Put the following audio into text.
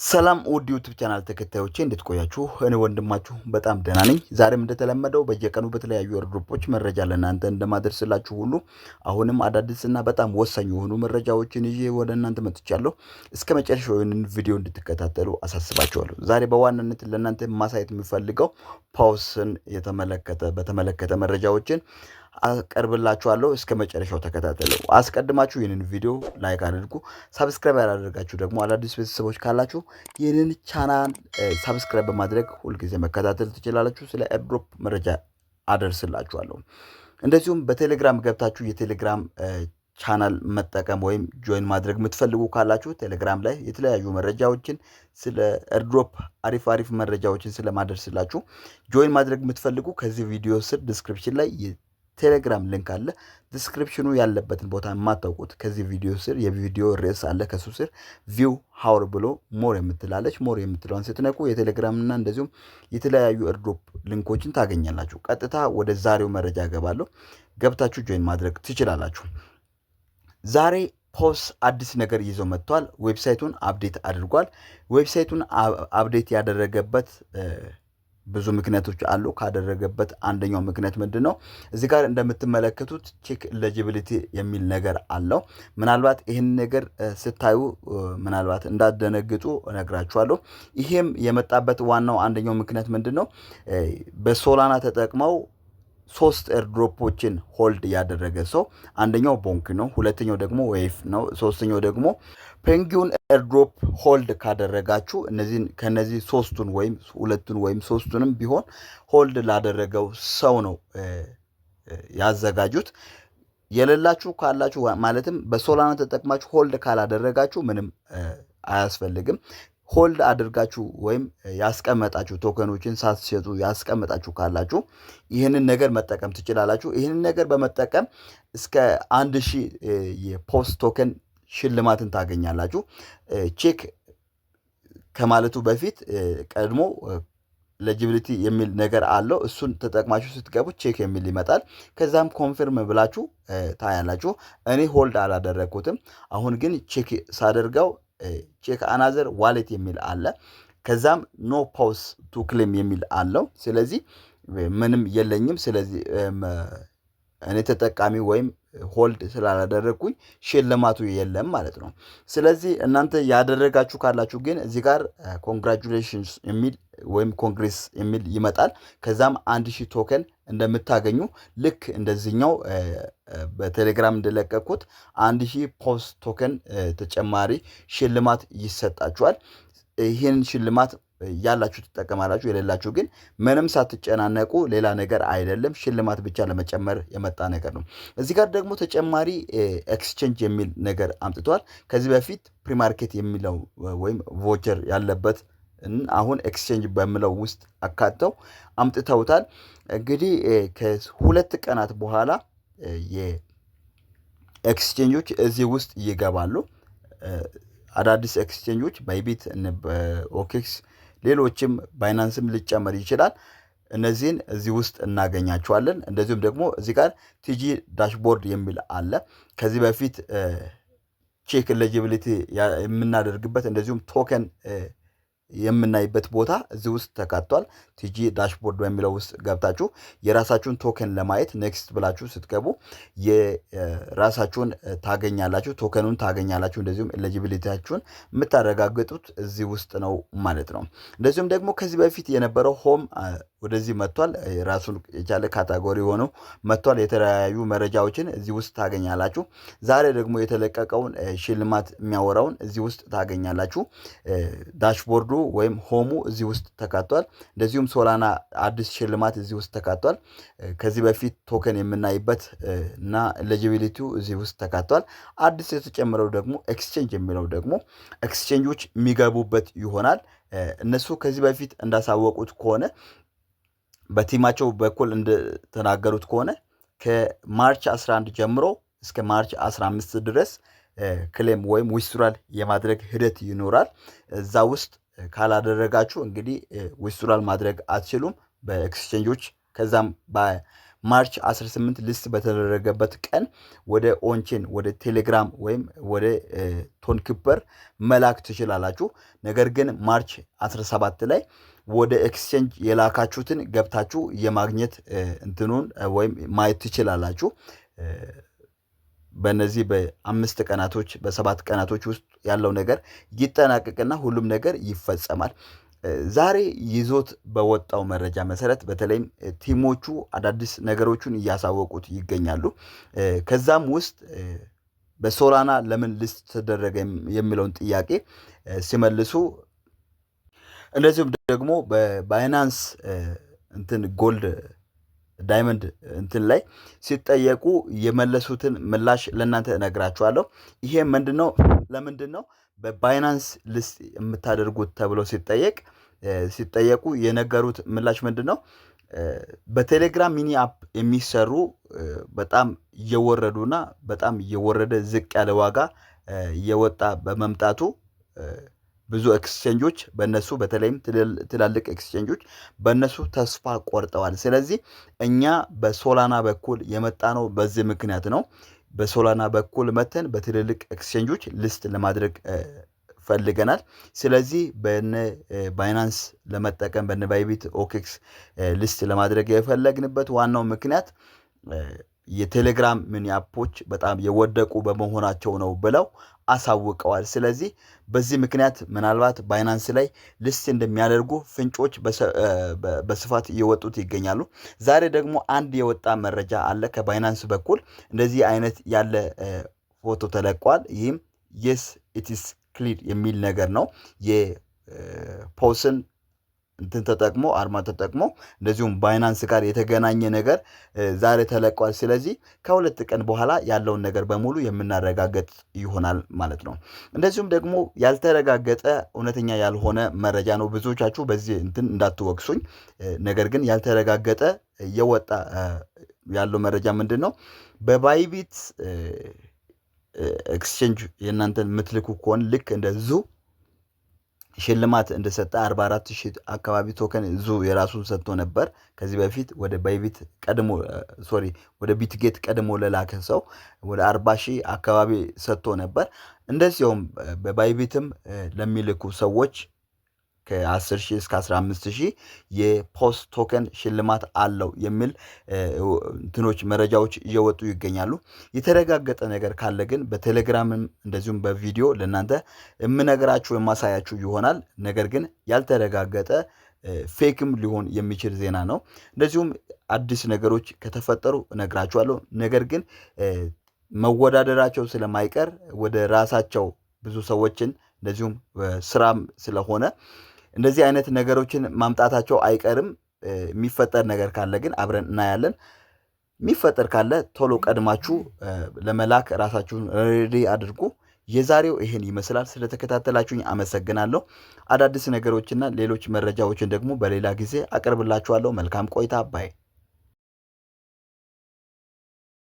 ሰላም ውድ ዩቲዩብ ቻናል ተከታዮቼ እንዴት ቆያችሁ? እኔ ወንድማችሁ በጣም ደህና ነኝ። ዛሬም እንደተለመደው በየቀኑ በተለያዩ ኤርድሮፖች መረጃ ለእናንተ እንደማደርስላችሁ ሁሉ አሁንም አዳዲስና በጣም ወሳኝ የሆኑ መረጃዎችን ይዤ ወደ እናንተ መጥቻለሁ። እስከ መጨረሻው ይህንን ቪዲዮ እንድትከታተሉ አሳስባችኋለሁ። ዛሬ በዋናነት ለእናንተ ማሳየት የሚፈልገው ፓውስን በተመለከተ መረጃዎችን አቀርብላችኋለሁ። እስከ መጨረሻው ተከታተሉ። አስቀድማችሁ ይህንን ቪዲዮ ላይክ አድርጉ። ሰብስክራይብ ያላደረጋችሁ ደግሞ አዳዲስ ቤተሰቦች ካላችሁ ይህንን ቻናል ሰብስክራይብ በማድረግ ሁልጊዜ መከታተል ትችላላችሁ። ስለ ኤርድሮፕ መረጃ አደርስላችኋለሁ። እንደዚሁም በቴሌግራም ገብታችሁ የቴሌግራም ቻናል መጠቀም ወይም ጆይን ማድረግ የምትፈልጉ ካላችሁ ቴሌግራም ላይ የተለያዩ መረጃዎችን ስለ ኤርድሮፕ አሪፍ መረጃዎችን ስለማደርስላችሁ ጆይን ማድረግ የምትፈልጉ ከዚህ ቪዲዮ ስር ዲስክሪፕሽን ላይ ቴሌግራም ሊንክ አለ። ዲስክሪፕሽኑ ያለበትን ቦታ የማታውቁት ከዚህ ቪዲዮ ስር የቪዲዮ ርዕስ አለ። ከሱ ስር ቪው ሃውር ብሎ ሞር የምትላለች ሞር የምትለውን ስትነኩ የቴሌግራም እና እንደዚሁም የተለያዩ ኤርድሮፕ ሊንኮችን ታገኛላችሁ። ቀጥታ ወደ ዛሬው መረጃ ገባለሁ። ገብታችሁ ጆይን ማድረግ ትችላላችሁ። ዛሬ ፖስ አዲስ ነገር ይዞ መጥቷል። ዌብሳይቱን አፕዴት አድርጓል። ዌብሳይቱን አፕዴት ያደረገበት ብዙ ምክንያቶች አሉ። ካደረገበት አንደኛው ምክንያት ምንድነው? እዚህ ጋር እንደምትመለከቱት ቼክ ኤሊጂቢሊቲ የሚል ነገር አለው። ምናልባት ይህን ነገር ስታዩ ምናልባት እንዳትደነግጡ እነግራችኋለሁ። ይሄም የመጣበት ዋናው አንደኛው ምክንያት ምንድነው? በሶላና ተጠቅመው 3 ኤርድሮፖችን ሆልድ ያደረገ ሰው አንደኛው ቦንክ ነው፣ ሁለተኛው ደግሞ ዌቭ ነው፣ ሶስተኛው ደግሞ ፔንጊውን ኤርድሮፕ ሆልድ ካደረጋችሁ ከነዚህ 3ቱን ወይም 2ቱን ወይም 3ቱንም ቢሆን ሆልድ ላደረገው ሰው ነው ያዘጋጁት። የሌላችሁ ካላችሁ ማለትም በሶላና ተጠቅማችሁ ሆልድ ካላደረጋችሁ ምንም አያስፈልግም። ሆልድ አድርጋችሁ ወይም ያስቀመጣችሁ ቶከኖችን ሳትሸጡ ያስቀመጣችሁ ካላችሁ ይህንን ነገር መጠቀም ትችላላችሁ። ይህንን ነገር በመጠቀም እስከ 1000 የፖስት ቶከን ሽልማትን ታገኛላችሁ። ቼክ ከማለቱ በፊት ቀድሞ ኤሊጂቢሊቲ የሚል ነገር አለው። እሱን ተጠቅማችሁ ስትገቡ ቼክ የሚል ይመጣል። ከዛም ኮንፊርም ብላችሁ ታያላችሁ። እኔ ሆልድ አላደረግኩትም። አሁን ግን ቼክ ሳደርገው ቼክ አናዘር ዋሌት የሚል አለ። ከዛም ኖ ፓውስ ቱ ክሌም የሚል አለው። ስለዚህ ምንም የለኝም። ስለዚህ እኔ ተጠቃሚ ወይም ሆልድ ስላላደረግኩኝ ሽልማቱ የለም ማለት ነው። ስለዚህ እናንተ ያደረጋችሁ ካላችሁ ግን እዚህ ጋር ኮንግራቹሌሽንስ የሚል ወይም ኮንግሬስ የሚል ይመጣል። ከዛም 1000 ቶከን እንደምታገኙ ልክ እንደዚህኛው በቴሌግራም እንደለቀቁት 1000 ፖስት ቶከን ተጨማሪ ሽልማት ይሰጣችኋል። ይህን ሽልማት ያላችሁ ትጠቀማላችሁ፣ የሌላችሁ ግን ምንም ሳትጨናነቁ ሌላ ነገር አይደለም፣ ሽልማት ብቻ ለመጨመር የመጣ ነገር ነው። እዚህ ጋር ደግሞ ተጨማሪ ኤክስቼንጅ የሚል ነገር አምጥቷል። ከዚህ በፊት ፕሪማርኬት የሚለው ወይም ቮቸር ያለበት አሁን ኤክስቼንጅ በሚለው ውስጥ አካተው አምጥተውታል። እንግዲህ ከ2 ቀናት በኋላ የኤክስቼንጆች እዚህ ውስጥ ይገባሉ። አዳዲስ ኤክስቼንጆች ባይቢት፣ ኦኬክስ፣ ሌሎችም ባይናንስም ሊጨመር ይችላል። እነዚህን እዚህ ውስጥ እናገኛቸዋለን። እንደዚሁም ደግሞ እዚህ ጋር ቲጂ ዳሽቦርድ የሚል አለ። ከዚህ በፊት ቼክ ኤሊጂቢሊቲ የምናደርግበት እንደዚሁም ቶከን የምናይበት ቦታ እዚህ ውስጥ ተካቷል። ቲጂ ዳሽቦርድ በሚለው ውስጥ ገብታችሁ የራሳችሁን ቶከን ለማየት ኔክስት ብላችሁ ስትገቡ የራሳችሁን ታገኛላችሁ፣ ቶከኑን ታገኛላችሁ። እንደዚሁም ኤሊጂቢሊቲያችሁን የምታረጋግጡት እዚህ ውስጥ ነው ማለት ነው። እንደዚሁም ደግሞ ከዚህ በፊት የነበረው ሆም ወደዚህ መጥቷል። ራሱን የቻለ ካታጎሪ ሆኖ መጥቷል። የተለያዩ መረጃዎችን እዚህ ውስጥ ታገኛላችሁ። ዛሬ ደግሞ የተለቀቀውን ሽልማት የሚያወራውን እዚህ ውስጥ ታገኛላችሁ። ዳሽቦርዱ ወይም ሆሙ እዚህ ውስጥ ተካቷል። እንደዚሁም ሶላና አዲስ ሽልማት እዚህ ውስጥ ተካቷል። ከዚህ በፊት ቶከን የምናይበት እና ኤሊጂቢሊቲው እዚህ ውስጥ ተካቷል። አዲስ የተጨመረው ደግሞ ኤክስቼንጅ የሚለው ደግሞ ኤክስቼንጆች የሚገቡበት ይሆናል። እነሱ ከዚህ በፊት እንዳሳወቁት ከሆነ በቲማቸው በኩል እንደተናገሩት ከሆነ ከማርች 11 ጀምሮ እስከ ማርች 15 ድረስ ክሌም ወይም ዊስትራል የማድረግ ሂደት ይኖራል። እዛ ውስጥ ካላደረጋችሁ እንግዲህ ዊስትራል ማድረግ አትችሉም በኤክስቼንጆች። ከዛም ማርች 18 ሊስት በተደረገበት ቀን ወደ ኦንቼን ወደ ቴሌግራም ወይም ወደ ቶንክፐር መላክ ትችላላችሁ። ነገር ግን ማርች 17 ላይ ወደ ኤክስቼንጅ የላካችሁትን ገብታችሁ የማግኘት እንትኑን ወይም ማየት ትችላላችሁ። በእነዚህ በ5 ቀናቶች በ7 ቀናቶች ውስጥ ያለው ነገር ይጠናቀቅና ሁሉም ነገር ይፈጸማል። ዛሬ ይዞት በወጣው መረጃ መሰረት በተለይም ቲሞቹ አዳዲስ ነገሮችን እያሳወቁት ይገኛሉ። ከዛም ውስጥ በሶላና ለምን ሊስት ተደረገ የሚለውን ጥያቄ ሲመልሱ፣ እንደዚሁም ደግሞ በባይናንስ እንትን ጎልድ ዳይመንድ እንትን ላይ ሲጠየቁ የመለሱትን ምላሽ ለእናንተ እነግራችኋለሁ። ይሄ ምንድነው? ለምንድነው በባይናንስ ሊስት የምታደርጉት ተብሎ ሲጠየቁ የነገሩት ምላሽ ምንድነው? በቴሌግራም ሚኒ አፕ የሚሰሩ በጣም እየወረዱና በጣም እየወረደ ዝቅ ያለ ዋጋ እየወጣ በመምጣቱ ብዙ ኤክስቼንጆች በእነሱ በተለይም ትላልቅ ኤክስቼንጆች በእነሱ ተስፋ ቆርጠዋል። ስለዚህ እኛ በሶላና በኩል የመጣ ነው በዚህ ምክንያት ነው። በሶላና በኩል መተን በትልልቅ ኤክስቼንጆች ሊስት ለማድረግ ፈልገናል። ስለዚህ በነ ባይናንስ ለመጠቀም በነ ባይቢት ኦኬክስ ሊስት ለማድረግ የፈለግንበት ዋናው ምክንያት የቴሌግራም ሚኒ አፖች በጣም የወደቁ በመሆናቸው ነው ብለው አሳውቀዋል። ስለዚህ በዚህ ምክንያት ምናልባት ባይናንስ ላይ ሊስት እንደሚያደርጉ ፍንጮች በስፋት እየወጡት ይገኛሉ። ዛሬ ደግሞ አንድ የወጣ መረጃ አለ ከባይናንስ በኩል እንደዚህ አይነት ያለ ፎቶ ተለቋል። ይህም የስ ኢትስ ክሊር የሚል ነገር ነው። የፖስን እንትን ተጠቅሞ አርማ ተጠቅሞ እንደዚሁም ባይናንስ ጋር የተገናኘ ነገር ዛሬ ተለቋል። ስለዚህ ከ2 ቀን በኋላ ያለውን ነገር በሙሉ የምናረጋግጥ ይሆናል ማለት ነው። እንደዚሁም ደግሞ ያልተረጋገጠ እውነተኛ ያልሆነ መረጃ ነው። ብዙዎቻችሁ በዚህ እንትን እንዳትወቅሱኝ። ነገር ግን ያልተረጋገጠ የወጣ ያለው መረጃ ምንድን ነው? በባይቢት ኤክስቼንጅ የእናንተን የምትልኩ ከሆነ ልክ እንደዚሁ ሽልማት እንደሰጠ 44,000 አካባቢ ቶከን የራሱን ሰጥቶ ነበር። ከዚህ በፊት ወደ ባይቢት ወደ ቢትጌት ቀድሞ ለላከ ሰው ወደ 40,000 አካባቢ ሰጥቶ ነበር። እንደዚሁም በባይቢትም ለሚልኩ ሰዎች ከ10,000 እስከ 15,000 የፖስት ቶከን ሽልማት አለው የሚል እንትኖች መረጃዎች እየወጡ ይገኛሉ። የተረጋገጠ ነገር ካለ ግን በቴሌግራምም እንደዚሁም በቪዲዮ ለእናንተ የምነግራችሁ የማሳያችሁ ይሆናል። ነገር ግን ያልተረጋገጠ ፌክም ሊሆን የሚችል ዜና ነው። እንደዚሁም አዲስ ነገሮች ከተፈጠሩ እነግራችኋለሁ። ነገር ግን መወዳደራቸው ስለማይቀር ወደ ራሳቸው ብዙ ሰዎችን እንደዚሁም ስራም ስለሆነ እንደዚህ አይነት ነገሮችን ማምጣታቸው አይቀርም። የሚፈጠር ነገር ካለ ግን አብረን እናያለን። የሚፈጠር ካለ ቶሎ ቀድማችሁ ለመላክ ራሳችሁን ሬዲ አድርጉ። የዛሬው ይሄን ይመስላል። ስለተከታተላችሁኝ አመሰግናለሁ። አዳዲስ ነገሮችና ሌሎች መረጃዎችን ደግሞ በሌላ ጊዜ አቀርብላችኋለሁ። መልካም ቆይታ ባይ